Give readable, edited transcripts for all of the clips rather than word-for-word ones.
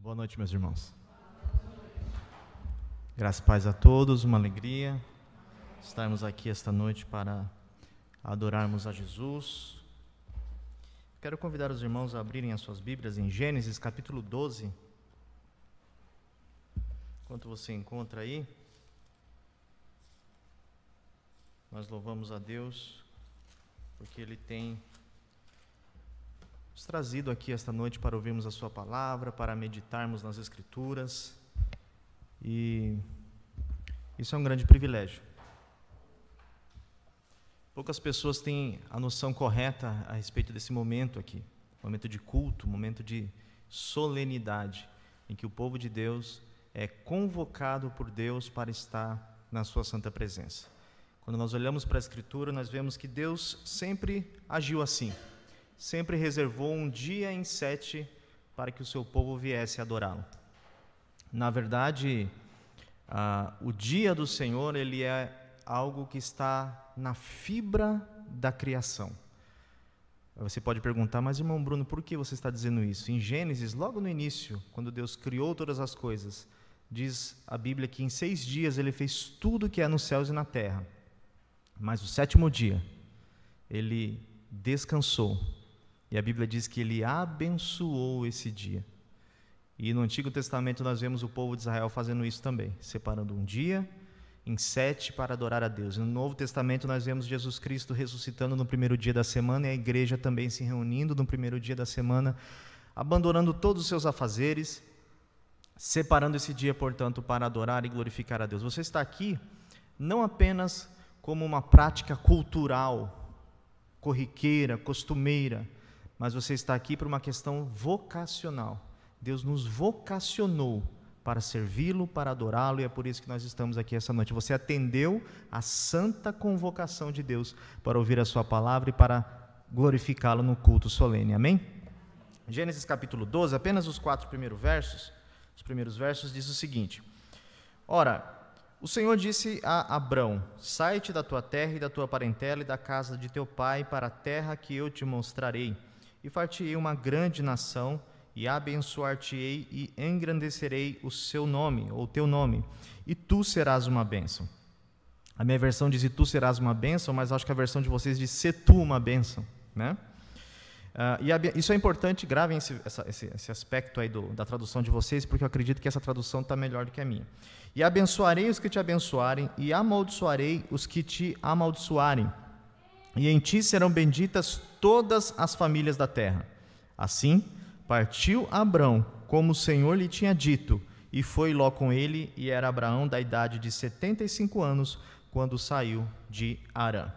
Boa noite, meus irmãos. Graças e paz a todos, uma alegria estarmos aqui esta noite para adorarmos a Jesus. Quero convidar os irmãos a abrirem as suas Bíblias em Gênesis capítulo 12. Enquanto você encontra aí, nós louvamos a Deus porque Ele tem nos trazido aqui esta noite para ouvirmos a sua palavra, para meditarmos nas Escrituras, e isso é um grande privilégio. Poucas pessoas têm a noção correta a respeito desse momento aqui, momento de culto, momento de solenidade, em que o povo de Deus é convocado por Deus para estar na sua santa presença. Quando nós olhamos para a Escritura, nós vemos que Deus sempre agiu assim. Sempre reservou um dia em 7 para que o seu povo viesse adorá-lo. Na verdade, o dia do Senhor, ele é algo que está na fibra da criação. Você pode perguntar, mas irmão Bruno, por que você está dizendo isso? Em Gênesis, logo no início, quando Deus criou todas as coisas, diz a Bíblia que em 6 dias ele fez tudo que é nos céus e na terra. Mas o 7º dia, ele descansou. E a Bíblia diz que ele abençoou esse dia. E no Antigo Testamento nós vemos o povo de Israel fazendo isso também, separando um dia em 7 para adorar a Deus. E no Novo Testamento nós vemos Jesus Cristo ressuscitando no primeiro dia da semana e a igreja também se reunindo no primeiro dia da semana, abandonando todos os seus afazeres, separando esse dia, portanto, para adorar e glorificar a Deus. Você está aqui não apenas como uma prática cultural, corriqueira, costumeira, mas você está aqui por uma questão vocacional. Deus nos vocacionou para servi-lo, para adorá-lo, e é por isso que nós estamos aqui essa noite. Você atendeu a santa convocação de Deus para ouvir a sua palavra e para glorificá-lo no culto solene. Amém? Gênesis capítulo 12, apenas os 4 primeiros versos. Os primeiros versos diz o seguinte: Ora, o Senhor disse a Abrão: Sai-te da tua terra e da tua parentela e da casa de teu pai para a terra que eu te mostrarei. E far-te-ei uma grande nação, e abençoar-te-ei e engrandecerei o seu nome, ou teu nome, e tu serás uma bênção. A minha versão diz: e tu serás uma bênção, mas acho que a versão de vocês diz: se tu uma bênção, né? Isso é importante, gravem esse aspecto aí da tradução de vocês, porque eu acredito que essa tradução está melhor do que a minha. E abençoarei os que te abençoarem, e amaldiçoarei os que te amaldiçoarem. E em ti serão benditas todas as famílias da terra. Assim, partiu Abrão, como o Senhor lhe tinha dito, e foi Ló com ele, e era Abraão da idade de 75 anos, quando saiu de Harã.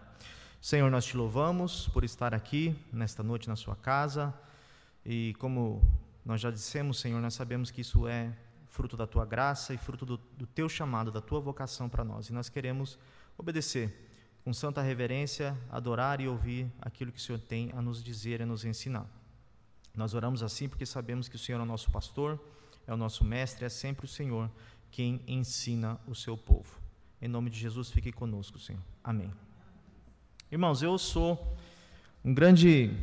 Senhor, nós te louvamos por estar aqui, nesta noite, na sua casa, e como nós já dissemos, Senhor, nós sabemos que isso é fruto da tua graça e fruto do teu chamado, da tua vocação para nós, e nós queremos obedecer com santa reverência, adorar e ouvir aquilo que o Senhor tem a nos dizer e a nos ensinar. Nós oramos assim porque sabemos que o Senhor é o nosso pastor, é o nosso mestre, é sempre o Senhor quem ensina o seu povo. Em nome de Jesus, fique conosco, Senhor. Amém. Irmãos, eu sou um grande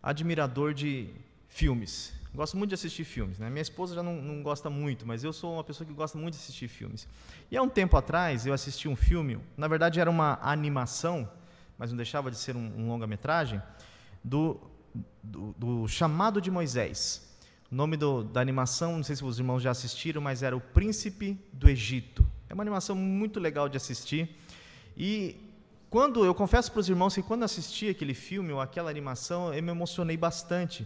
admirador de filmes. Gosto muito de assistir filmes, né? Minha esposa já não gosta muito, mas eu sou uma pessoa que gosta muito de assistir filmes. E há um tempo atrás eu assisti um filme, na verdade era uma animação, mas não deixava de ser um longa-metragem, do Chamado de Moisés. O nome da animação, não sei se os irmãos já assistiram, mas era O Príncipe do Egito. É uma animação muito legal de assistir. E eu confesso para os irmãos que quando assisti aquele filme ou aquela animação, eu me emocionei bastante.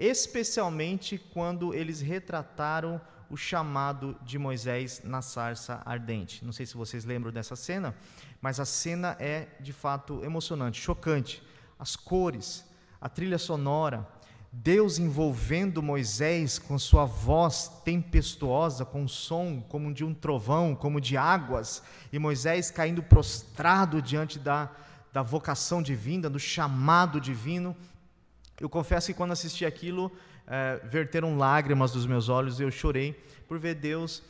Especialmente quando eles retrataram o chamado de Moisés na sarça ardente. Não sei se vocês lembram dessa cena, mas a cena é de fato emocionante, chocante. As cores, a trilha sonora, Deus envolvendo Moisés com sua voz tempestuosa, com um som como de um trovão, como de águas, e Moisés caindo prostrado diante da vocação divina, do chamado divino. Eu confesso que quando assisti aquilo, verteram lágrimas dos meus olhos, e eu chorei por ver Deus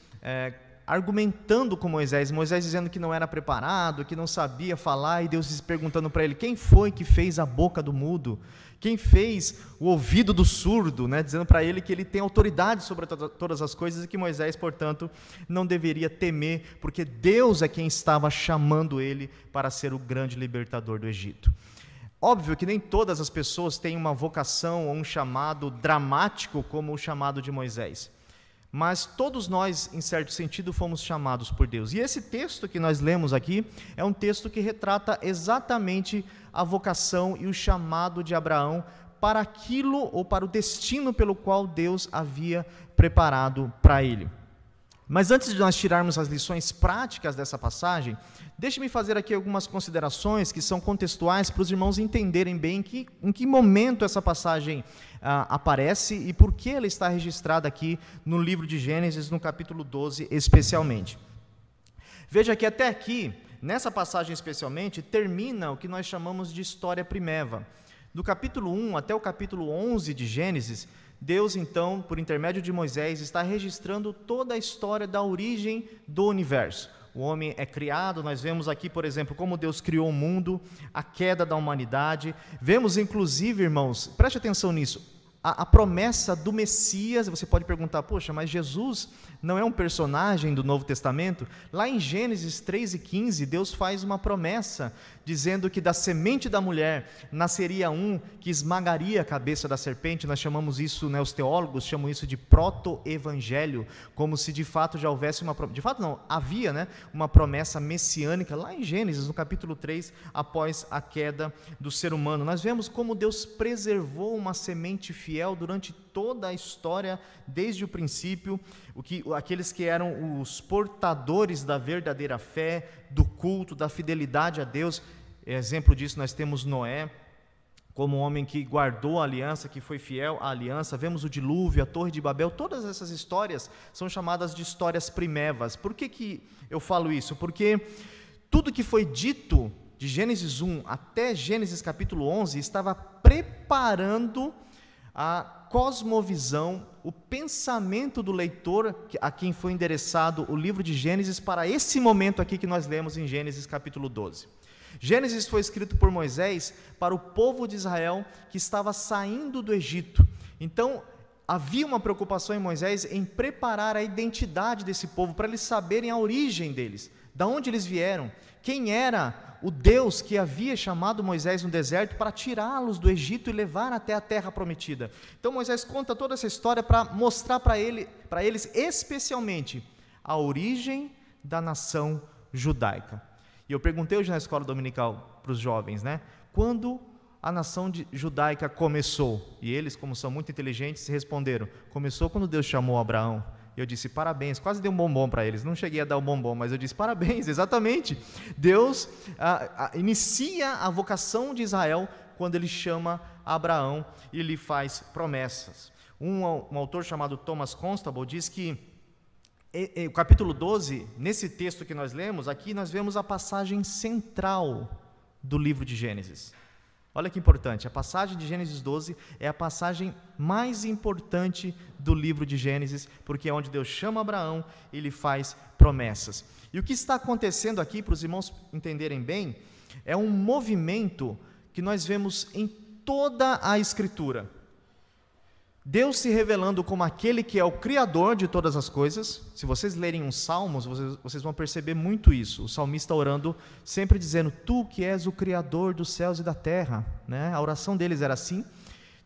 argumentando com Moisés dizendo que não era preparado, que não sabia falar, e Deus perguntando para ele: quem foi que fez a boca do mudo? Quem fez o ouvido do surdo, né? Dizendo para ele que ele tem autoridade sobre todas as coisas e que Moisés, portanto, não deveria temer, porque Deus é quem estava chamando ele para ser o grande libertador do Egito. Óbvio que nem todas as pessoas têm uma vocação ou um chamado dramático como o chamado de Moisés. Mas todos nós, em certo sentido, fomos chamados por Deus. E esse texto que nós lemos aqui é um texto que retrata exatamente a vocação e o chamado de Abraão para aquilo ou para o destino pelo qual Deus havia preparado para ele. Mas antes de nós tirarmos as lições práticas dessa passagem, deixe-me fazer aqui algumas considerações que são contextuais para os irmãos entenderem bem em que momento essa passagem aparece e por que ela está registrada aqui no livro de Gênesis, no capítulo 12 especialmente. Veja que até aqui, nessa passagem especialmente, termina o que nós chamamos de história primeva. Do capítulo 1 até o capítulo 11 de Gênesis, Deus, então, por intermédio de Moisés, está registrando toda a história da origem do universo. O homem é criado, nós vemos aqui, por exemplo, como Deus criou o mundo, a queda da humanidade. Vemos, inclusive, irmãos, preste atenção nisso, a promessa do Messias. Você pode perguntar: poxa, mas Jesus não é um personagem do Novo Testamento? Lá em Gênesis 3:15, Deus faz uma promessa, dizendo que da semente da mulher nasceria um que esmagaria a cabeça da serpente. Nós chamamos isso, os teólogos chamam isso de proto-evangelho, como se de fato já houvesse havia uma promessa messiânica, lá em Gênesis, no capítulo 3, após a queda do ser humano. Nós vemos como Deus preservou uma semente fiel durante toda a história, desde o princípio, aqueles que eram os portadores da verdadeira fé, do culto, da fidelidade a Deus. Exemplo disso nós temos Noé, como um homem que guardou a aliança, que foi fiel à aliança. Vemos o dilúvio, a Torre de Babel. Todas essas histórias são chamadas de histórias primevas. Por que eu falo isso? Porque tudo que foi dito de Gênesis 1 até Gênesis capítulo 11 estava preparando a cosmovisão, o pensamento do leitor a quem foi endereçado o livro de Gênesis para esse momento aqui que nós lemos em Gênesis capítulo 12. Gênesis foi escrito por Moisés para o povo de Israel que estava saindo do Egito. Então, havia uma preocupação em Moisés em preparar a identidade desse povo, para eles saberem a origem deles, de onde eles vieram, quem era o Deus que havia chamado Moisés no deserto para tirá-los do Egito e levar até a terra prometida. Então Moisés conta toda essa história para mostrar para eles especialmente a origem da nação judaica. E eu perguntei hoje na escola dominical para os jovens, quando a nação judaica começou? E eles, como são muito inteligentes, responderam: começou quando Deus chamou Abraão. Eu disse: parabéns. Quase dei um bombom para eles, não cheguei a dar um bombom, mas eu disse: parabéns, exatamente. Deus inicia a vocação de Israel quando ele chama Abraão e lhe faz promessas. Um autor chamado Thomas Constable diz que o capítulo 12, nesse texto que nós lemos, aqui nós vemos a passagem central do livro de Gênesis. Olha que importante, a passagem de Gênesis 12 é a passagem mais importante do livro de Gênesis, porque é onde Deus chama Abraão e lhe faz promessas. E o que está acontecendo aqui, para os irmãos entenderem bem, é um movimento que nós vemos em toda a Escritura. Deus se revelando como aquele que é o Criador de todas as coisas. Se vocês lerem uns salmos, vocês vão perceber muito isso. O salmista orando, sempre dizendo: tu que és o Criador dos céus e da terra. A oração deles era assim.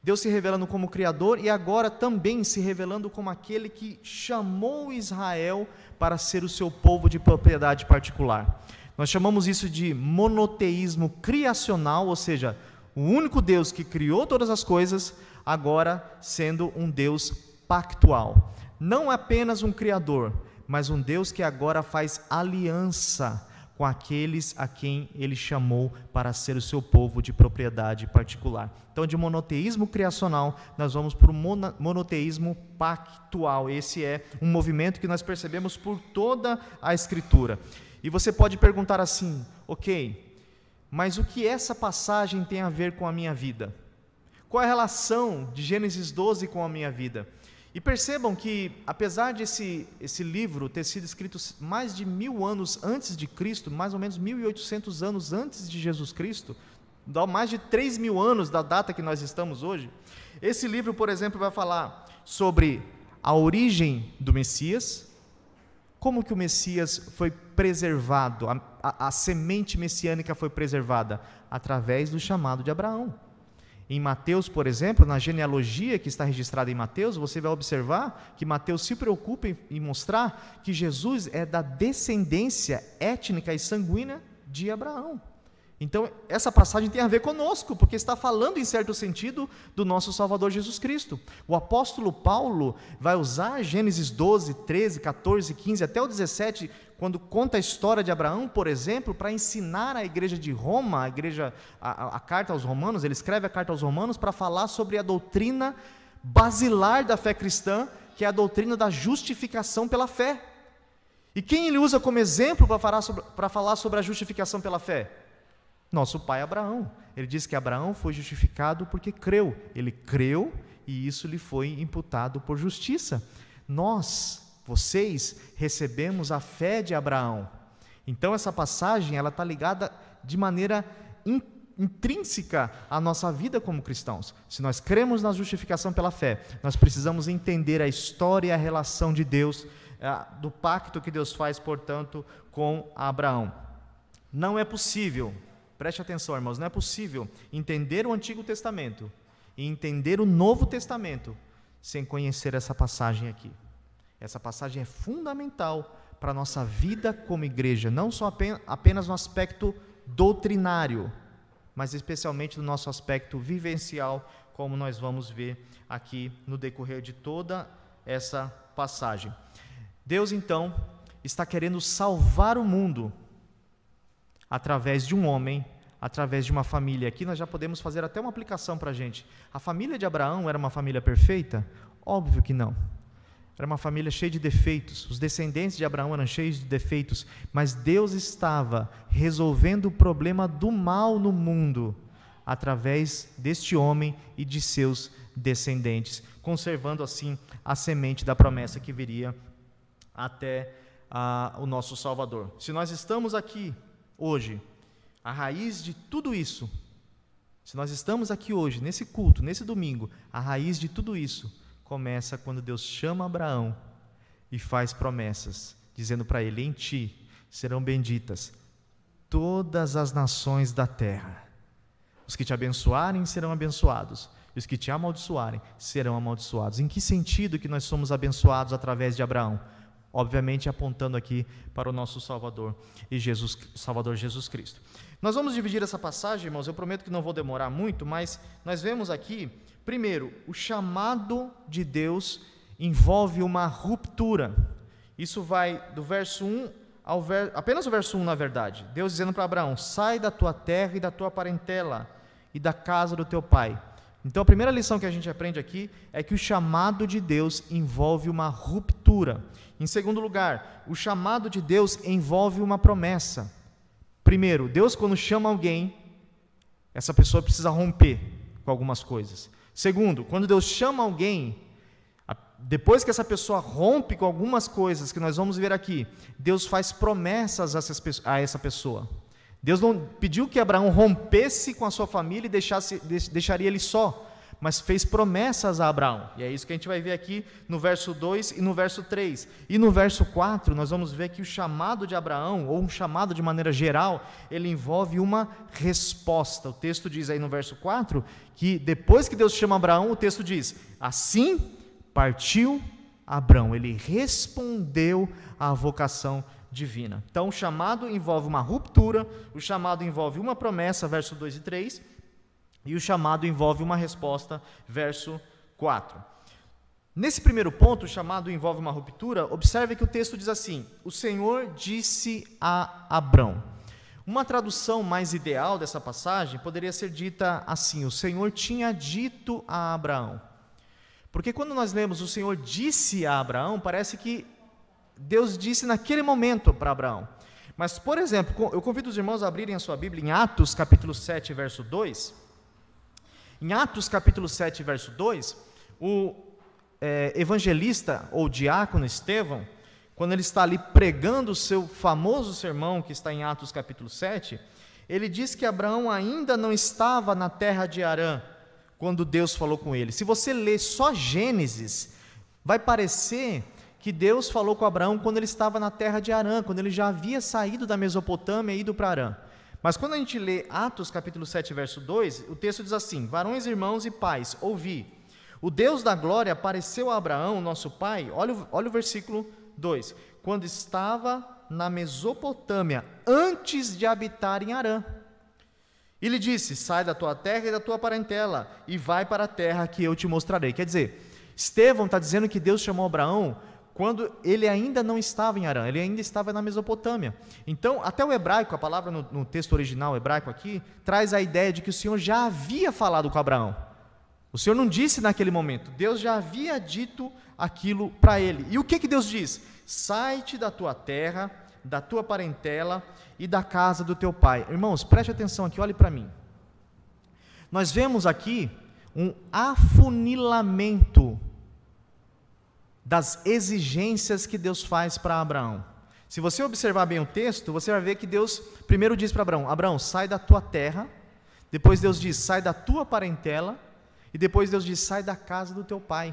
Deus se revelando como Criador e agora também se revelando como aquele que chamou Israel para ser o seu povo de propriedade particular. Nós chamamos isso de monoteísmo criacional, ou seja, o único Deus que criou todas as coisas, agora sendo um Deus pactual. Não apenas um Criador, mas um Deus que agora faz aliança com aqueles a quem Ele chamou para ser o seu povo de propriedade particular. Então, de monoteísmo criacional, nós vamos para o monoteísmo pactual. Esse é um movimento que nós percebemos por toda a Escritura. E você pode perguntar assim: ok, mas o que essa passagem tem a ver com a minha vida? Qual é a relação de Gênesis 12 com a minha vida? E percebam que, apesar de esse livro ter sido escrito mais de 1000 anos antes de Cristo, mais ou menos 1800 anos antes de Jesus Cristo, dá mais de 3000 anos da data que nós estamos hoje, esse livro, por exemplo, vai falar sobre a origem do Messias, como que o Messias foi preservado, a semente messiânica foi preservada, através do chamado de Abraão. Em Mateus, por exemplo, na genealogia que está registrada em Mateus, você vai observar que Mateus se preocupa em mostrar que Jesus é da descendência étnica e sanguínea de Abraão. Então, essa passagem tem a ver conosco, porque está falando, em certo sentido, do nosso Salvador Jesus Cristo. O apóstolo Paulo vai usar Gênesis 12, 13, 14, 15, até o 17, quando conta a história de Abraão, por exemplo, para ensinar a igreja de Roma, a carta aos romanos. Ele escreve a carta aos romanos para falar sobre a doutrina basilar da fé cristã, que é a doutrina da justificação pela fé. E quem ele usa como exemplo para falar sobre a justificação pela fé? Nosso pai Abraão. Ele diz que Abraão foi justificado porque creu. Ele creu e isso lhe foi imputado por justiça. Vocês, recebemos a fé de Abraão. Então essa passagem, ela está ligada de maneira intrínseca à nossa vida como cristãos. Se nós cremos na justificação pela fé, nós precisamos entender a história e a relação de Deus, do pacto que Deus faz, portanto, com Abraão. Não é possível, preste atenção, irmãos, não é possível entender o Antigo Testamento e entender o Novo Testamento sem conhecer essa passagem aqui. Essa passagem é fundamental para a nossa vida como igreja, não só apenas no aspecto doutrinário, mas especialmente no nosso aspecto vivencial, como nós vamos ver aqui no decorrer de toda essa passagem. Deus, então, está querendo salvar o mundo através de um homem, através de uma família. Aqui nós já podemos fazer até uma aplicação para a gente. A família de Abraão era uma família perfeita? Óbvio que não. Era uma família cheia de defeitos, os descendentes de Abraão eram cheios de defeitos, mas Deus estava resolvendo o problema do mal no mundo, através deste homem e de seus descendentes, conservando assim a semente da promessa que viria até o nosso Salvador. Se nós estamos aqui hoje, a raiz de tudo isso, se nós estamos aqui hoje, nesse culto, nesse domingo, a raiz de tudo isso começa quando Deus chama Abraão e faz promessas, dizendo para ele: em ti serão benditas todas as nações da terra. Os que te abençoarem serão abençoados, e os que te amaldiçoarem serão amaldiçoados. Em que sentido que nós somos abençoados através de Abraão? Obviamente apontando aqui para o nosso Salvador Salvador Jesus Cristo. Nós vamos dividir essa passagem, irmãos, eu prometo que não vou demorar muito, mas nós vemos aqui, primeiro, o chamado de Deus envolve uma ruptura. Isso vai do verso 1 apenas o verso 1, na verdade. Deus dizendo para Abraão: sai da tua terra e da tua parentela e da casa do teu pai. Então a primeira lição que a gente aprende aqui é que o chamado de Deus envolve uma ruptura. Em segundo lugar, o chamado de Deus envolve uma promessa. Primeiro, Deus, quando chama alguém, essa pessoa precisa romper com algumas coisas. Segundo, quando Deus chama alguém, depois que essa pessoa rompe com algumas coisas que nós vamos ver aqui, Deus faz promessas a essa pessoa. Deus não pediu que Abraão rompesse com a sua família e deixaria ele só, mas fez promessas a Abraão. E é isso que a gente vai ver aqui no verso 2 e no verso 3. E no verso 4, nós vamos ver que o chamado de Abraão, ou um chamado de maneira geral, ele envolve uma resposta. O texto diz aí no verso 4, que depois que Deus chama Abraão, o texto diz: assim partiu Abraão. Ele respondeu à vocação divina. Então o chamado envolve uma ruptura, o chamado envolve uma promessa, verso 2 e 3, e o chamado envolve uma resposta, verso 4. Nesse primeiro ponto, o chamado envolve uma ruptura. Observe que o texto diz assim: o Senhor disse a Abrão. Uma tradução mais ideal dessa passagem poderia ser dita assim: o Senhor tinha dito a Abraão. Porque quando nós lemos o Senhor disse a Abraão, parece que Deus disse naquele momento para Abraão. Mas, por exemplo, eu convido os irmãos a abrirem a sua Bíblia em Atos capítulo 7, verso 2. Em Atos capítulo 7, verso 2, evangelista ou diácono Estevão, quando ele está ali pregando o seu famoso sermão, que está em Atos capítulo 7, ele diz que Abraão ainda não estava na terra de Harã, quando Deus falou com ele. Se você ler só Gênesis, vai parecer que Deus falou com Abraão quando ele estava na terra de Harã, quando ele já havia saído da Mesopotâmia e ido para Harã. Mas quando a gente lê Atos capítulo 7, verso 2, o texto diz assim: varões, irmãos e pais, ouvi, o Deus da glória apareceu a Abraão, nosso pai, olha o versículo 2, quando estava na Mesopotâmia, antes de habitar em Harã. E lhe disse: sai da tua terra e da tua parentela, e vai para a terra que eu te mostrarei. Quer dizer, Estevão está dizendo que Deus chamou Abraão quando ele ainda não estava em Harã, ele ainda estava na Mesopotâmia. Então, até o hebraico, a palavra no texto original hebraico aqui, traz a ideia de que o Senhor já havia falado com Abraão. O Senhor não disse naquele momento, Deus já havia dito aquilo para ele. E o que Deus diz? Sai-te da tua terra, da tua parentela e da casa do teu pai. Irmãos, preste atenção aqui, olhe para mim. Nós vemos aqui um afunilamento das exigências que Deus faz para Abraão. Se você observar bem o texto, você vai ver que Deus primeiro diz para Abraão: Abraão, sai da tua terra. Depois Deus diz: sai da tua parentela. E depois Deus diz: sai da casa do teu pai.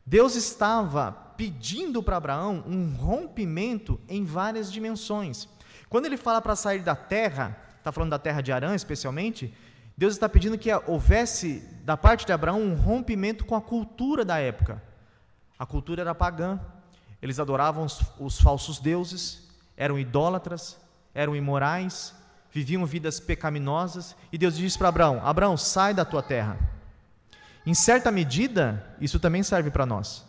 Deus estava pedindo para Abraão um rompimento em várias dimensões. Quando ele fala para sair da terra, está falando da terra de Harã especialmente, Deus está pedindo que houvesse da parte de Abraão um rompimento com a cultura da época. A cultura era pagã, eles adoravam os falsos deuses, eram idólatras, eram imorais, viviam vidas pecaminosas, e Deus diz para Abraão: Abraão, sai da tua terra. Em certa medida, isso também serve para nós.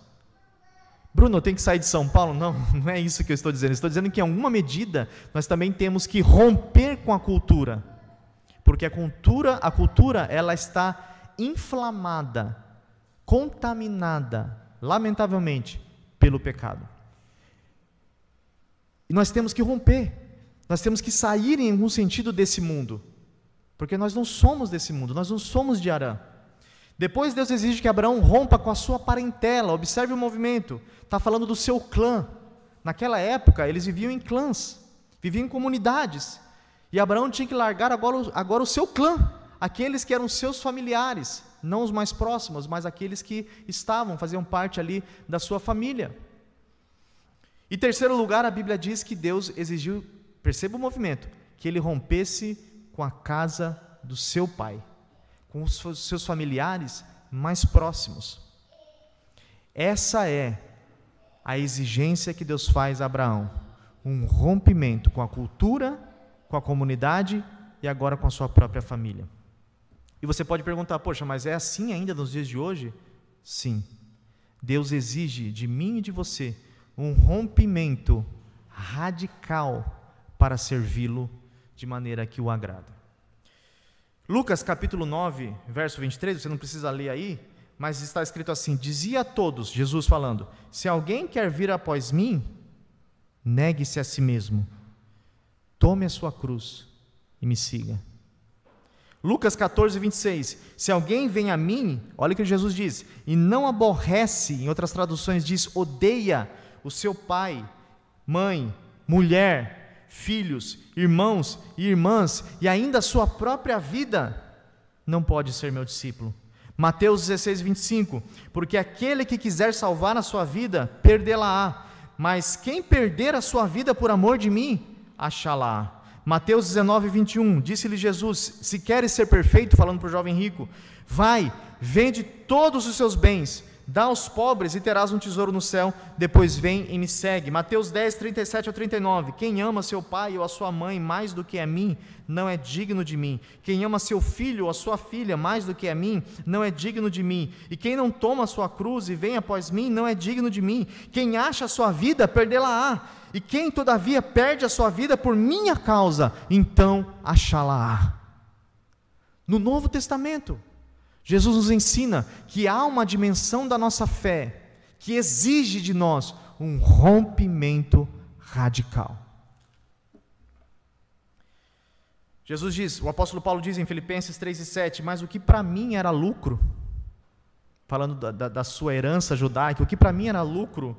Bruno, eu tenho que sair de São Paulo? Não, não é isso que eu estou dizendo. Eu estou dizendo que em alguma medida nós também temos que romper com a cultura, porque a cultura ela está inflamada, contaminada, lamentavelmente, pelo pecado. E nós temos que romper, nós temos que sair em algum sentido desse mundo, porque nós não somos desse mundo, nós não somos de Harã. Depois Deus exige que Abraão rompa com a sua parentela. Observe o movimento, está falando do seu clã. Naquela época eles viviam em clãs, viviam em comunidades, e Abraão tinha que largar agora o seu clã, aqueles que eram seus familiares, não os mais próximos, mas aqueles que faziam parte ali da sua família. Em terceiro lugar, a Bíblia diz que Deus exigiu, perceba o movimento, que ele rompesse com a casa do seu pai, com os seus familiares mais próximos. Essa é a exigência que Deus faz a Abraão, um rompimento com a cultura, com a comunidade e agora com a sua própria família. E você pode perguntar: poxa, mas é assim ainda nos dias de hoje? Sim, Deus exige de mim e de você um rompimento radical para servi-lo de maneira que o agrada. Lucas capítulo 9, verso 23, você não precisa ler aí, mas está escrito assim: dizia a todos, Jesus falando, se alguém quer vir após mim, negue-se a si mesmo, tome a sua cruz e me siga. Lucas 14, 26, se alguém vem a mim, olha o que Jesus diz, e não aborrece, em outras traduções diz, odeia o seu pai, mãe, mulher, filhos, irmãos e irmãs, e ainda a sua própria vida, não pode ser meu discípulo. Mateus 16, 25, porque aquele que quiser salvar a sua vida, perdê-la-á, mas quem perder a sua vida por amor de mim, achá-la-á. Mateus 19, 21, disse-lhe Jesus, se queres ser perfeito, falando para o jovem rico, vai, vende todos os seus bens, dá aos pobres e terás um tesouro no céu, depois vem e me segue. Mateus 10, 37 a 39, quem ama seu pai ou a sua mãe mais do que a mim, não é digno de mim. Quem ama seu filho ou a sua filha mais do que a mim, não é digno de mim. E quem não toma a sua cruz e vem após mim, não é digno de mim. Quem acha a sua vida, perdê-la-á. E quem todavia perde a sua vida por minha causa, então achá-la-á. No Novo Testamento, Jesus nos ensina que há uma dimensão da nossa fé que exige de nós um rompimento radical. Jesus diz, o apóstolo Paulo diz em Filipenses 3 e 7, mas o que para mim era lucro, falando da sua herança judaica, o que para mim era lucro,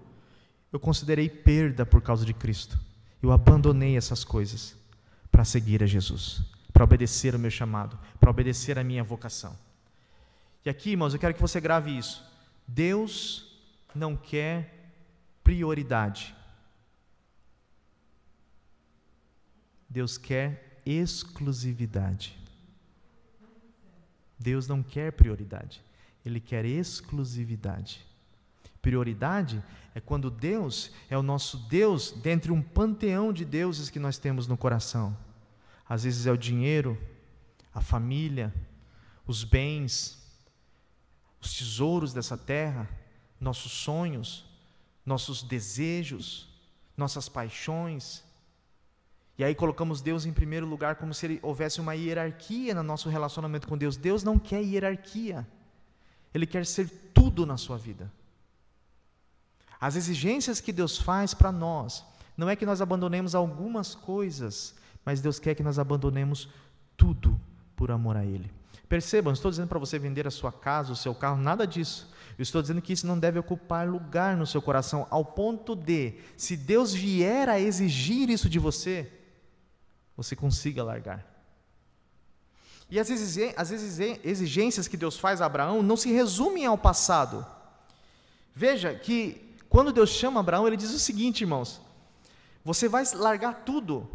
eu considerei perda por causa de Cristo. Eu abandonei essas coisas para seguir a Jesus, para obedecer o meu chamado, para obedecer a minha vocação. E aqui, irmãos, eu quero que você grave isso. Deus não quer prioridade. Deus quer exclusividade. Deus não quer prioridade, Ele quer exclusividade. Prioridade é quando Deus é o nosso Deus dentre um panteão de deuses que nós temos no coração. Às vezes é o dinheiro, a família, os bens, os tesouros dessa terra, nossos sonhos, nossos desejos, nossas paixões. E aí colocamos Deus em primeiro lugar, como se houvesse uma hierarquia no nosso relacionamento com Deus. Deus não quer hierarquia. Ele quer ser tudo na sua vida. As exigências que Deus faz para nós, não é que nós abandonemos algumas coisas, mas Deus quer que nós abandonemos tudo por amor a Ele. Percebam, não estou dizendo para você vender a sua casa, o seu carro, nada disso. Eu estou dizendo que isso não deve ocupar lugar no seu coração, ao ponto de, se Deus vier a exigir isso de você, você consiga largar. E as exigências que Deus faz a Abraão não se resumem ao passado. Veja que quando Deus chama Abraão, Ele diz o seguinte, irmãos: você vai largar tudo.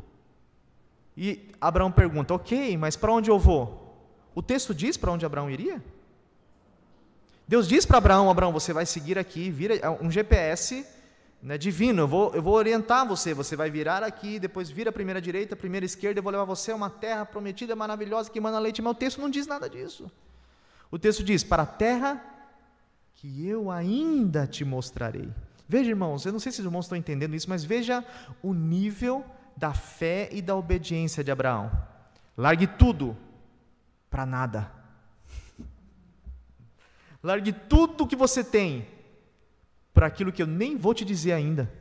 E Abraão pergunta: ok, mas para onde eu vou? O texto diz para onde Abraão iria? Deus diz para Abraão: Abraão, você vai seguir aqui, vira um GPS, né, divino, eu vou orientar você, você vai virar aqui, depois vira a primeira direita, a primeira esquerda, eu vou levar você a uma terra prometida, maravilhosa, que emana leite, mas o texto não diz nada disso. O texto diz: para a terra que eu ainda te mostrarei. Veja, irmãos, eu não sei se os irmãos estão entendendo isso, mas veja o nível da fé e da obediência de Abraão. Largue tudo para nada. Largue tudo que você tem para aquilo que eu nem vou te dizer ainda.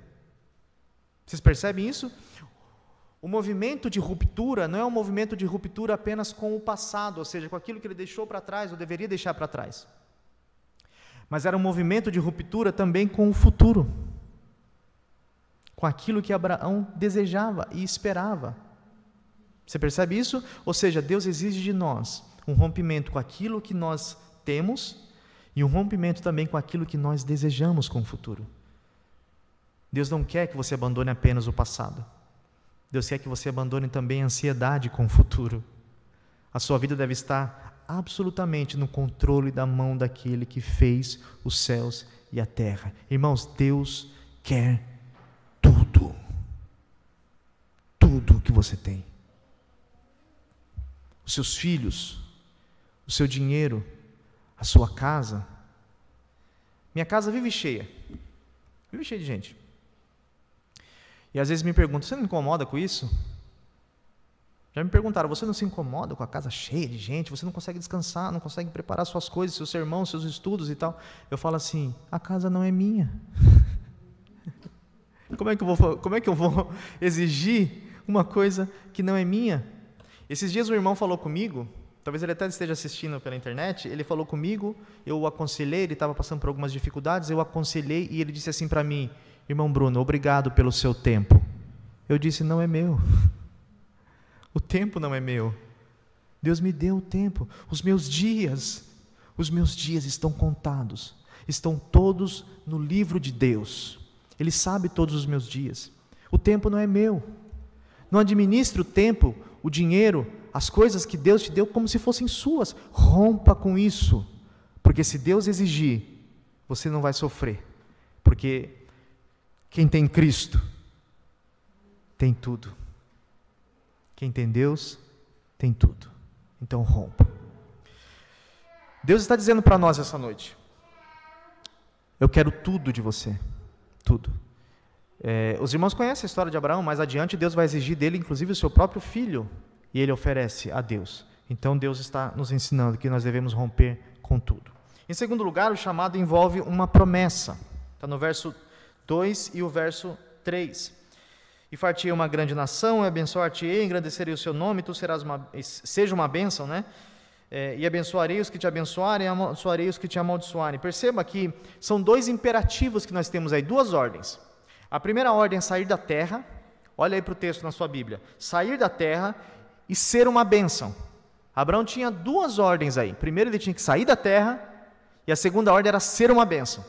Vocês percebem isso? O movimento de ruptura não é um movimento de ruptura apenas com o passado, ou seja, com aquilo que ele deixou para trás, ou deveria deixar para trás. Mas era um movimento de ruptura também com o futuro, com aquilo que Abraão desejava e esperava. Você percebe isso? Ou seja, Deus exige de nós um rompimento com aquilo que nós temos e um rompimento também com aquilo que nós desejamos com o futuro. Deus não quer que você abandone apenas o passado. Deus quer que você abandone também a ansiedade com o futuro. A sua vida deve estar absolutamente no controle da mão daquele que fez os céus e a terra. Irmãos, Deus quer tudo. Tudo que você tem. Os seus filhos, o seu dinheiro, a sua casa. Minha casa vive cheia de gente. E às vezes me perguntam: você não incomoda com isso? Já me perguntaram: você não se incomoda com a casa cheia de gente? Você não consegue descansar, não consegue preparar suas coisas, seus sermões, seus estudos e tal? Eu falo assim: a casa não é minha. Como é que eu vou exigir uma coisa que não é minha? Esses dias um irmão falou comigo, talvez ele até esteja assistindo pela internet, ele falou comigo, eu o aconselhei, ele estava passando por algumas dificuldades, eu o aconselhei e ele disse assim para mim: irmão Bruno, obrigado pelo seu tempo. Eu disse: não é meu. O tempo não é meu. Deus me deu o tempo. Os meus dias estão contados. Estão todos no livro de Deus. Ele sabe todos os meus dias. O tempo não é meu. Não administre o tempo, o dinheiro, as coisas que Deus te deu como se fossem suas. Rompa com isso. Porque se Deus exigir, você não vai sofrer. Porque quem tem Cristo tem tudo. Quem tem Deus, tem tudo. Então rompa. Deus está dizendo para nós essa noite: eu quero tudo de você. Tudo. Os irmãos conhecem a história de Abraão, mais adiante Deus vai exigir dele, inclusive, o seu próprio filho. E ele oferece a Deus. Então Deus está nos ensinando que nós devemos romper com tudo. Em segundo lugar, o chamado envolve uma promessa. Está no verso 2 e o verso 3. E far-te-ei uma grande nação, e abençoar-te-ei, engrandecerei o seu nome, tu serás seja uma bênção, né? e abençoarei os que te abençoarem, e amaldiçoarei os que te amaldiçoarem. Perceba que são dois imperativos que nós temos aí, duas ordens. A primeira ordem é sair da terra, olha aí para o texto na sua Bíblia, sair da terra e ser uma bênção. Abraão tinha duas ordens aí, primeiro ele tinha que sair da terra, e a segunda ordem era ser uma bênção.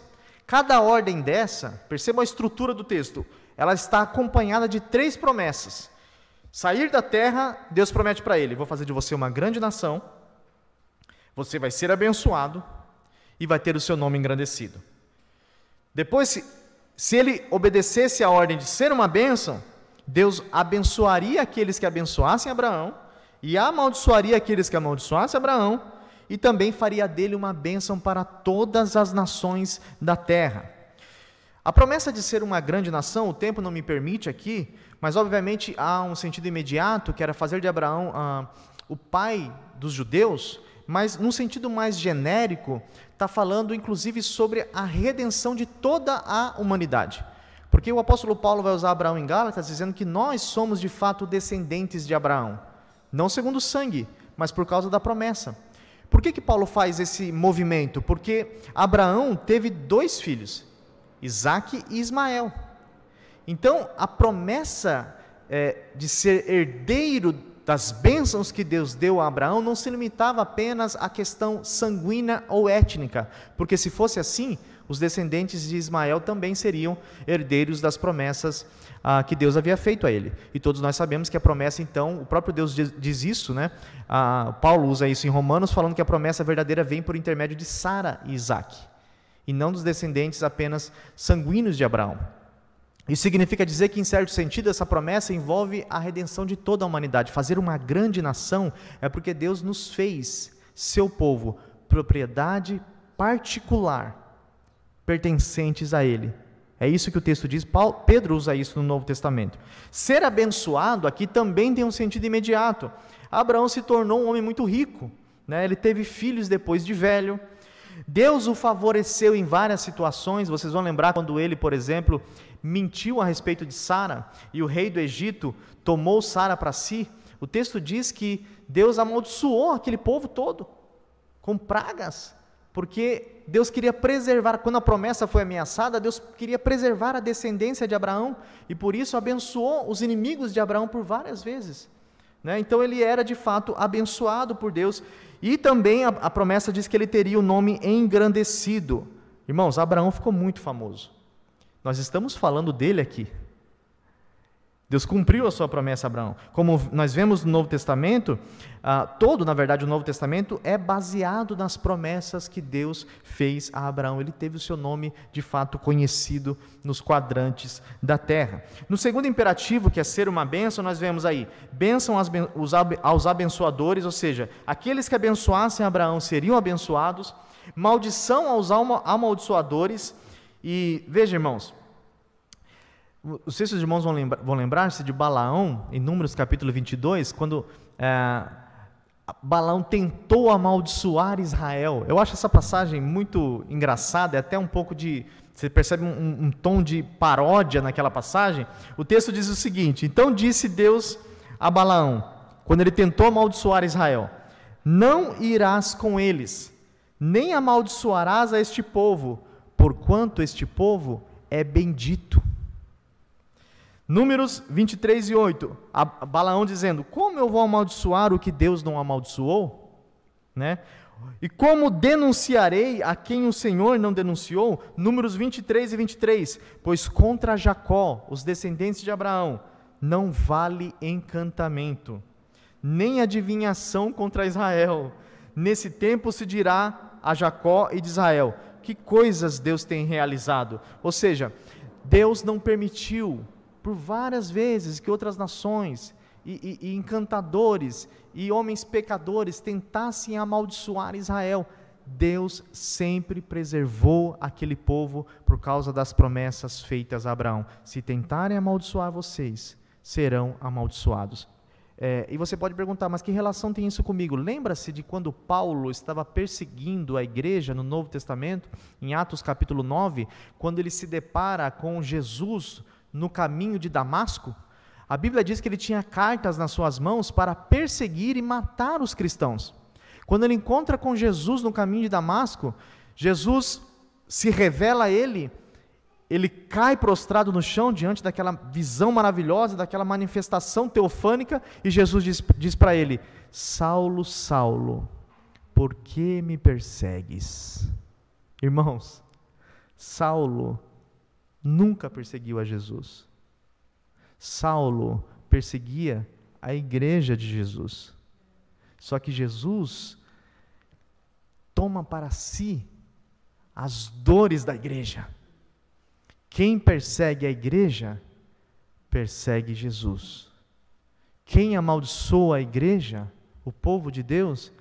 Cada ordem dessa, perceba a estrutura do texto, ela está acompanhada de 3 promessas. Sair da terra, Deus promete para ele, vou fazer de você uma grande nação, você vai ser abençoado e vai ter o seu nome engrandecido. Depois, se ele obedecesse a ordem de ser uma bênção, Deus abençoaria aqueles que abençoassem Abraão e amaldiçoaria aqueles que amaldiçoassem Abraão e também faria dele uma bênção para todas as nações da terra. A promessa de ser uma grande nação, o tempo não me permite aqui, mas obviamente há um sentido imediato que era fazer de Abraão o pai dos judeus, mas num sentido mais genérico, está falando inclusive sobre a redenção de toda a humanidade. Porque o apóstolo Paulo vai usar Abraão em Gálatas, dizendo que nós somos de fato descendentes de Abraão. Não segundo o sangue, mas por causa da promessa. Por que Paulo faz esse movimento? Porque Abraão teve 2 filhos, Isaque e Ismael. Então, a promessa de ser herdeiro das bênçãos que Deus deu a Abraão não se limitava apenas à questão sanguínea ou étnica, porque se fosse assim, os descendentes de Ismael também seriam herdeiros das promessas que Deus havia feito a ele. E todos nós sabemos que a promessa, então, o próprio Deus diz isso, né? Paulo usa isso em Romanos, falando que a promessa verdadeira vem por intermédio de Sara e Isaque, e não dos descendentes apenas sanguíneos de Abraão. Isso significa dizer que, em certo sentido, essa promessa envolve a redenção de toda a humanidade. Fazer uma grande nação é porque Deus nos fez, seu povo, propriedade particular, pertencentes a Ele. É isso que o texto diz, Pedro usa isso no Novo Testamento. Ser abençoado aqui também tem um sentido imediato. Abraão se tornou um homem muito rico, né? Ele teve filhos depois de velho. Deus o favoreceu em várias situações. Vocês vão lembrar quando ele, por exemplo, mentiu a respeito de Sara e o rei do Egito tomou Sara para si. O texto diz que Deus amaldiçoou aquele povo todo com pragas, porque Deus queria preservar, quando a promessa foi ameaçada, Deus queria preservar a descendência de Abraão e por isso abençoou os inimigos de Abraão por várias vezes, né? Então ele era de fato abençoado por Deus. E também a promessa diz que ele teria o nome engrandecido. Irmãos, Abraão ficou muito famoso. Nós estamos falando dele aqui. Deus cumpriu a sua promessa a Abraão. Como nós vemos no Novo Testamento, na verdade, o Novo Testamento é baseado nas promessas que Deus fez a Abraão. Ele teve o seu nome, de fato, conhecido nos quadrantes da terra. No segundo imperativo, que é ser uma bênção, nós vemos aí, bênção aos abençoadores, ou seja, aqueles que abençoassem Abraão seriam abençoados, maldição aos amaldiçoadores. E veja, irmãos, os seus irmãos vão lembrar-se de Balaão, em Números capítulo 22, quando Balaão tentou amaldiçoar Israel. Eu acho essa passagem muito engraçada, é até um pouco de... Você percebe um tom de paródia naquela passagem. O texto diz o seguinte: então disse Deus a Balaão, quando ele tentou amaldiçoar Israel: não irás com eles, nem amaldiçoarás a este povo, porquanto este povo é bendito. Números 23 e 8, Balaão dizendo: como eu vou amaldiçoar o que Deus não amaldiçoou? Né? E como denunciarei a quem o Senhor não denunciou? Números 23 e 23, pois contra Jacó, os descendentes de Abraão, não vale encantamento, nem adivinhação contra Israel. Nesse tempo se dirá a Jacó e de Israel: que coisas Deus tem realizado? Ou seja, Deus não permitiu por várias vezes que outras nações e encantadores e homens pecadores tentassem amaldiçoar Israel. Deus sempre preservou aquele povo por causa das promessas feitas a Abraão. Se tentarem amaldiçoar vocês, serão amaldiçoados. E você pode perguntar, mas que relação tem isso comigo? Lembra-se de quando Paulo estava perseguindo a igreja no Novo Testamento, em Atos capítulo 9, quando ele se depara com Jesus no caminho de Damasco? A Bíblia diz que ele tinha cartas nas suas mãos para perseguir e matar os cristãos. Quando ele encontra com Jesus no caminho de Damasco, Jesus se revela a ele, ele cai prostrado no chão diante daquela visão maravilhosa, daquela manifestação teofânica, e Jesus diz para ele: Saulo, Saulo, por que me persegues? Irmãos, Saulo nunca perseguiu a Jesus. Saulo perseguia a igreja de Jesus. Só que Jesus toma para si as dores da igreja. Quem persegue a igreja, persegue Jesus. Quem amaldiçoa a igreja, o povo de Deus,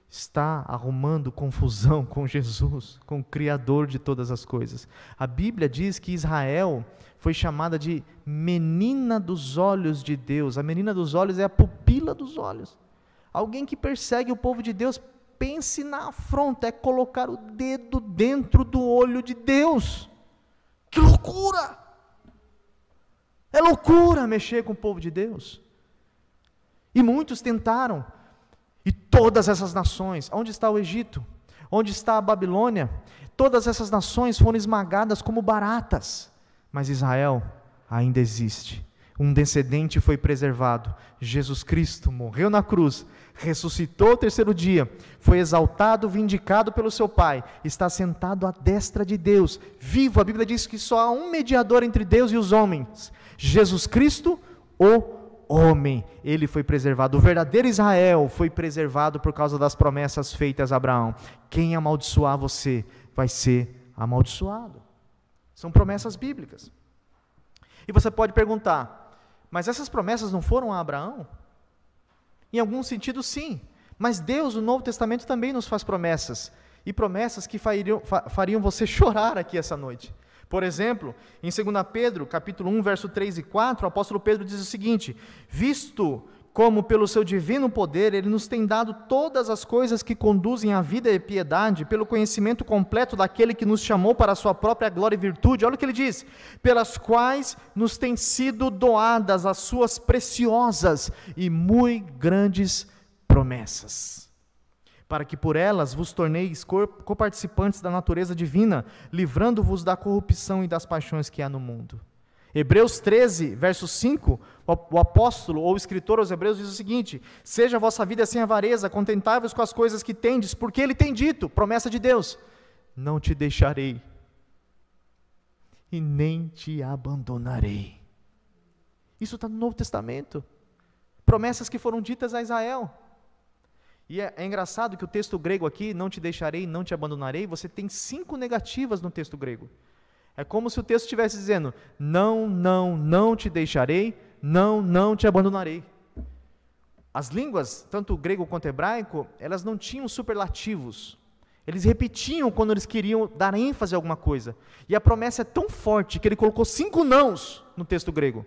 está arrumando confusão com Jesus, com o Criador de todas as coisas. A Bíblia diz que Israel foi chamada de menina dos olhos de Deus. A menina dos olhos é a pupila dos olhos. Alguém que persegue o povo de Deus, pense na afronta, é colocar o dedo dentro do olho de Deus. Que loucura! É loucura mexer com o povo de Deus. E muitos tentaram. E todas essas nações, onde está o Egito? Onde está a Babilônia? Todas essas nações foram esmagadas como baratas. Mas Israel ainda existe. Um descendente foi preservado. Jesus Cristo morreu na cruz, ressuscitou ao terceiro dia, foi exaltado, vindicado pelo seu Pai, está sentado à destra de Deus, vivo. A Bíblia diz que só há um mediador entre Deus e os homens, Jesus Cristo, o homem. Ele foi preservado. O verdadeiro Israel foi preservado por causa das promessas feitas a Abraão. Quem amaldiçoar você vai ser amaldiçoado. São promessas bíblicas. E você pode perguntar: mas essas promessas não foram a Abraão? Em algum sentido, sim. Mas Deus, no Novo Testamento, também nos faz promessas. E promessas que fariam você chorar aqui essa noite. Por exemplo, em 2 Pedro, capítulo 1, verso 3 e 4, o apóstolo Pedro diz o seguinte: visto como pelo seu divino poder Ele nos tem dado todas as coisas que conduzem à vida e piedade, pelo conhecimento completo daquele que nos chamou para a sua própria glória e virtude, olha o que ele diz: pelas quais nos têm sido doadas as suas preciosas e muito grandes promessas, para que por elas vos torneis coparticipantes da natureza divina, livrando-vos da corrupção e das paixões que há no mundo. Hebreus 13, verso 5, o apóstolo ou o escritor aos Hebreus diz o seguinte: seja a vossa vida sem avareza, contentai-vos com as coisas que tendes, porque ele tem dito, promessa de Deus: não te deixarei e nem te abandonarei. Isso está no Novo Testamento, promessas que foram ditas a Israel. E é engraçado que o texto grego aqui, não te deixarei, não te abandonarei, você tem 5 negativas no texto grego. É como se o texto estivesse dizendo: não, não, não te deixarei, não, não te abandonarei. As línguas, tanto o grego quanto o hebraico, elas não tinham superlativos. Eles repetiam quando eles queriam dar ênfase a alguma coisa. E a promessa é tão forte que ele colocou 5 nãos no texto grego.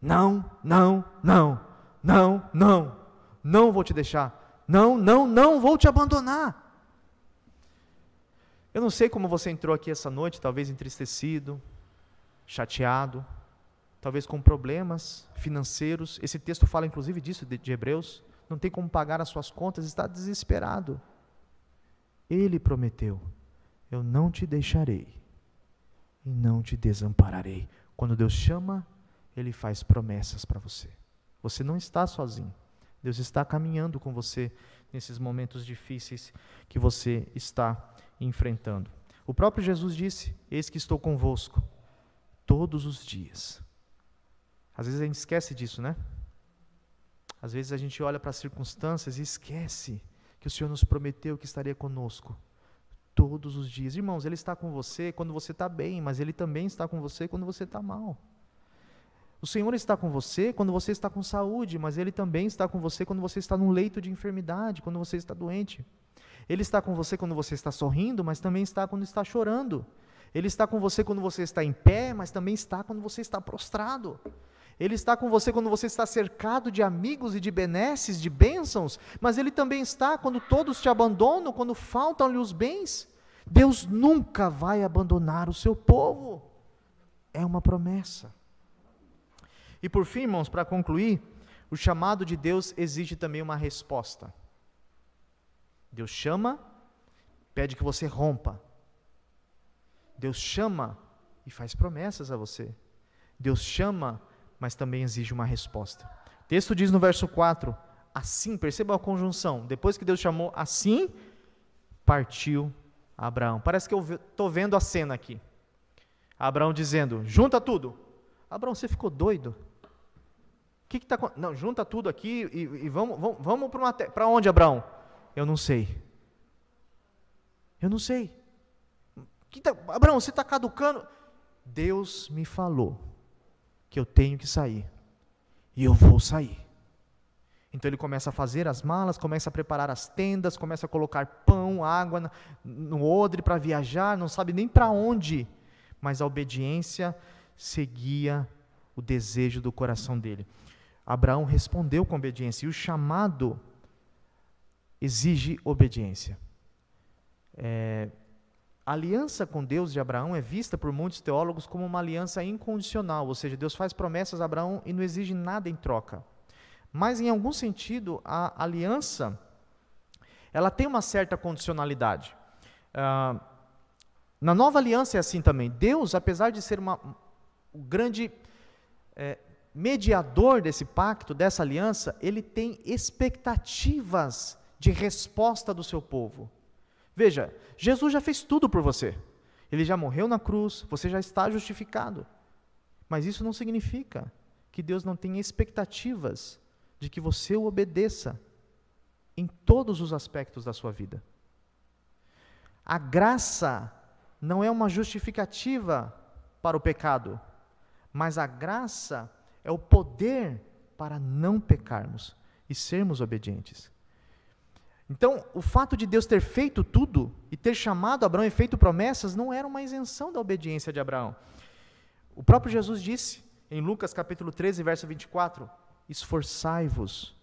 Não, não, não, não, não, não vou te deixar. Não, não, não vou te abandonar. Eu não sei como você entrou aqui essa noite, talvez entristecido, chateado, talvez com problemas financeiros. Esse texto fala inclusive disso, de Hebreus. Não tem como pagar as suas contas, está desesperado. Ele prometeu: eu não te deixarei e não te desampararei. Quando Deus chama, Ele faz promessas para você. Você não está sozinho. Deus está caminhando com você nesses momentos difíceis que você está enfrentando. O próprio Jesus disse: eis que estou convosco todos os dias. Às vezes a gente esquece disso, né? Às vezes a gente olha para as circunstâncias e esquece que o Senhor nos prometeu que estaria conosco todos os dias. Irmãos, Ele está com você quando você está bem, mas Ele também está com você quando você está mal. O Senhor está com você quando você está com saúde, mas Ele também está com você quando você está num leito de enfermidade, quando você está doente. Ele está com você quando você está sorrindo, mas também está quando está chorando. Ele está com você quando você está em pé, mas também está quando você está prostrado. Ele está com você quando você está cercado de amigos e de benesses, de bênçãos, mas Ele também está quando todos te abandonam, quando faltam-lhe os bens. Deus nunca vai abandonar o seu povo. É uma promessa. E por fim, irmãos, para concluir, o chamado de Deus exige também uma resposta. Deus chama, pede que você rompa. Deus chama e faz promessas a você. Deus chama, mas também exige uma resposta. O texto diz no verso 4, assim, perceba a conjunção, depois que Deus chamou, assim partiu Abraão. Parece que eu estou vendo a cena aqui. Abraão dizendo, junta tudo. Abraão, você ficou doido? O que está acontecendo? Não, junta tudo aqui e vamos para onde, Abraão? Eu não sei. Eu não sei. Abraão, você está caducando? Deus me falou que eu tenho que sair. E eu vou sair. Então ele começa a fazer as malas, começa a preparar as tendas, começa a colocar pão, água no odre para viajar, não sabe nem para onde. Mas a obediência seguia o desejo do coração dele. Abraão respondeu com obediência, e o chamado exige obediência. A aliança com Deus de Abraão é vista por muitos teólogos como uma aliança incondicional, ou seja, Deus faz promessas a Abraão e não exige nada em troca. Mas, em algum sentido, a aliança, ela tem uma certa condicionalidade. Na nova aliança é assim também. Deus, apesar de ser o grande mediador desse pacto, dessa aliança, ele tem expectativas de resposta do seu povo. Veja, Jesus já fez tudo por você. Ele já morreu na cruz, você já está justificado. Mas isso não significa que Deus não tenha expectativas de que você o obedeça em todos os aspectos da sua vida. A graça não é uma justificativa para o pecado, mas a graça é o poder para não pecarmos e sermos obedientes. Então, o fato de Deus ter feito tudo e ter chamado Abraão e feito promessas não era uma isenção da obediência de Abraão. O próprio Jesus disse em Lucas capítulo 13, verso 24, esforçai-vos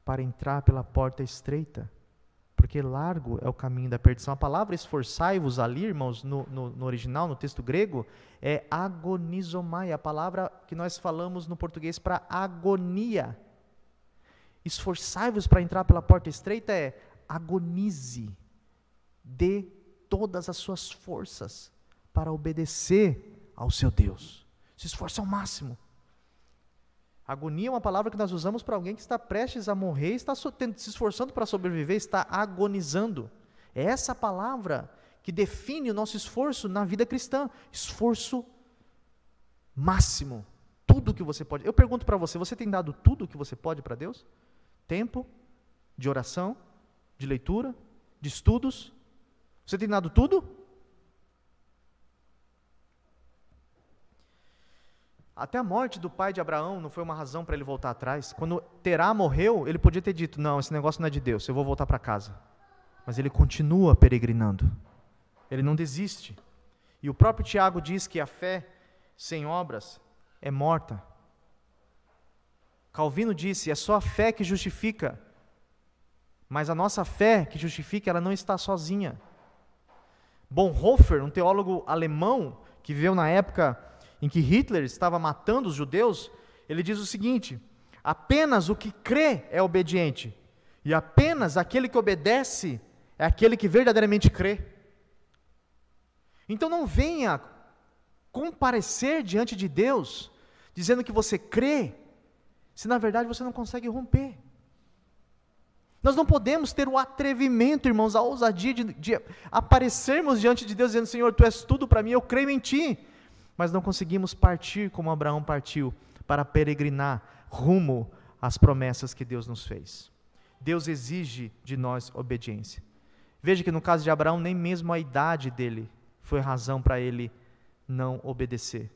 para entrar pela porta estreita, porque largo é o caminho da perdição. A palavra esforçai-vos ali, irmãos, no original, no texto grego, é agonizomai, a palavra que nós falamos no português para agonia. Esforçai-vos para entrar pela porta estreita é agonize, dê todas as suas forças para obedecer ao seu Deus. Se esforce ao máximo. Agonia é uma palavra que nós usamos para alguém que está prestes a morrer, está se esforçando para sobreviver, está agonizando. É essa palavra que define o nosso esforço na vida cristã. Esforço máximo. Tudo o que você pode. Eu pergunto para você, você tem dado tudo o que você pode para Deus? Tempo, de oração, de leitura, de estudos? Você tem dado tudo? Até a morte do pai de Abraão não foi uma razão para ele voltar atrás. Quando Terá morreu, ele podia ter dito, não, esse negócio não é de Deus, eu vou voltar para casa. Mas ele continua peregrinando. Ele não desiste. E o próprio Tiago diz que a fé sem obras é morta. Calvino disse, é só a fé que justifica. Mas a nossa fé que justifica, ela não está sozinha. Bonhoeffer, um teólogo alemão, que viveu na época em que Hitler estava matando os judeus, ele diz o seguinte, apenas o que crê é obediente, e apenas aquele que obedece é aquele que verdadeiramente crê. Então não venha comparecer diante de Deus, dizendo que você crê, se na verdade você não consegue romper. Nós não podemos ter o atrevimento, irmãos, a ousadia de aparecermos diante de Deus, dizendo, Senhor, Tu és tudo para mim, eu creio em Ti. Mas não conseguimos partir como Abraão partiu, para peregrinar rumo às promessas que Deus nos fez. Deus exige de nós obediência. Veja que no caso de Abraão, nem mesmo a idade dele foi razão para ele não obedecer.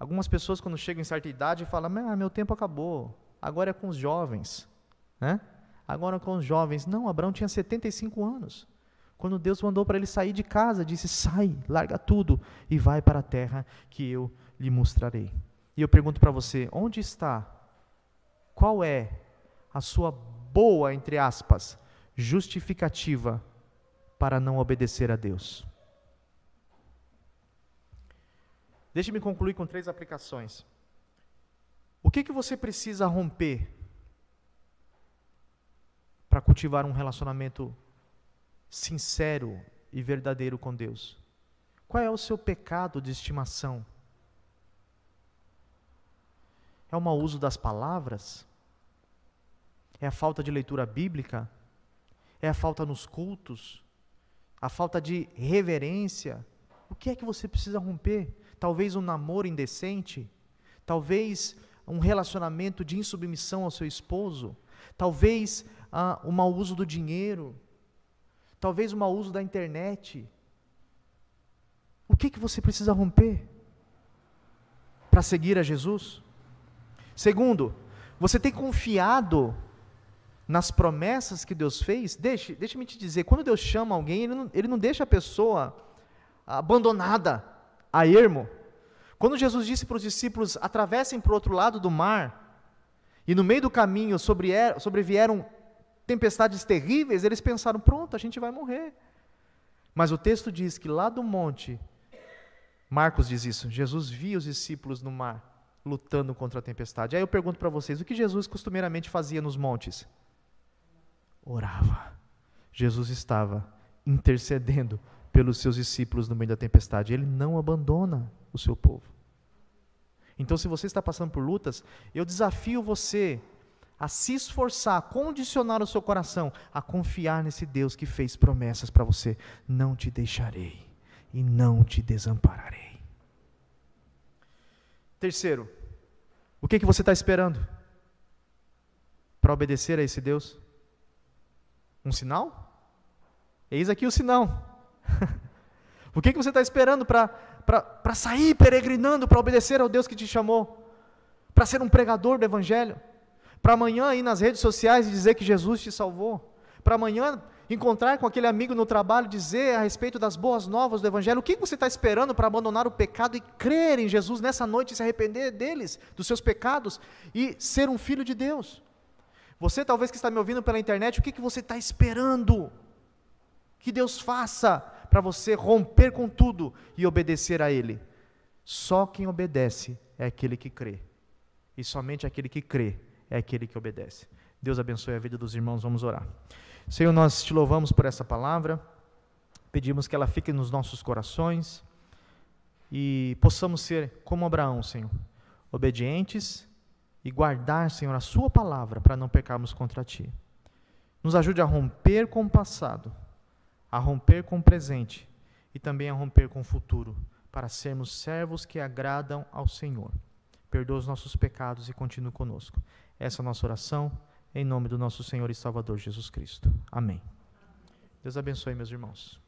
Algumas pessoas, quando chegam em certa idade, falam, meu tempo acabou, agora é com os jovens, né? Agora com os jovens. Não, Abraão tinha 75 anos. Quando Deus mandou para ele sair de casa, disse, sai, larga tudo e vai para a terra que eu lhe mostrarei. E eu pergunto para você, onde está, qual é a sua boa, entre aspas, justificativa para não obedecer a Deus? Deixe-me concluir com 3 aplicações. O que você precisa romper para cultivar um relacionamento sincero e verdadeiro com Deus? Qual é o seu pecado de estimação? É o mau uso das palavras? É a falta de leitura bíblica? É a falta nos cultos? A falta de reverência? O que é que você precisa romper? Talvez um namoro indecente? Talvez um relacionamento de insubmissão ao seu esposo? Talvez o mau uso do dinheiro? Talvez o mau uso da internet? O que você precisa romper para seguir a Jesus? Segundo, você tem confiado nas promessas que Deus fez? Deixa-me te dizer, quando Deus chama alguém, Ele não deixa a pessoa abandonada, a ermo. Quando Jesus disse para os discípulos, atravessem para o outro lado do mar, e no meio do caminho sobrevieram tempestades terríveis, eles pensaram, pronto, a gente vai morrer. Mas o texto diz que lá do monte, Marcos diz isso, Jesus via os discípulos no mar, lutando contra a tempestade. Aí eu pergunto para vocês, o que Jesus costumeiramente fazia nos montes? Orava. Jesus estava intercedendo pelos seus discípulos no meio da tempestade. Ele não abandona o seu povo. Então, se você está passando por lutas, eu desafio você a se esforçar, a condicionar o seu coração, a confiar nesse Deus que fez promessas para você. Não te deixarei e não te desampararei. Terceiro, o que você está esperando para obedecer a esse Deus? Um sinal? Eis aqui o sinal. O que você está esperando para sair peregrinando, para obedecer ao Deus que te chamou? Para ser um pregador do Evangelho? Para amanhã ir nas redes sociais e dizer que Jesus te salvou? Para amanhã encontrar com aquele amigo no trabalho, dizer a respeito das boas novas do Evangelho? O que você está esperando para abandonar o pecado e crer em Jesus nessa noite e se arrepender deles, dos seus pecados e ser um filho de Deus? Você talvez que está me ouvindo pela internet, o que você está esperando que Deus faça para você romper com tudo e obedecer a Ele? Só quem obedece é aquele que crê, e somente aquele que crê é aquele que obedece. Deus abençoe a vida dos irmãos, vamos orar. Senhor, nós te louvamos por essa palavra, pedimos que ela fique nos nossos corações e possamos ser como Abraão, Senhor, obedientes e guardar, Senhor, a sua palavra para não pecarmos contra ti. Nos ajude a romper com o passado, a romper com o presente e também a romper com o futuro, para sermos servos que agradam ao Senhor. Perdoa os nossos pecados e continue conosco. Essa é a nossa oração, em nome do nosso Senhor e Salvador Jesus Cristo. Amém. Deus abençoe, meus irmãos.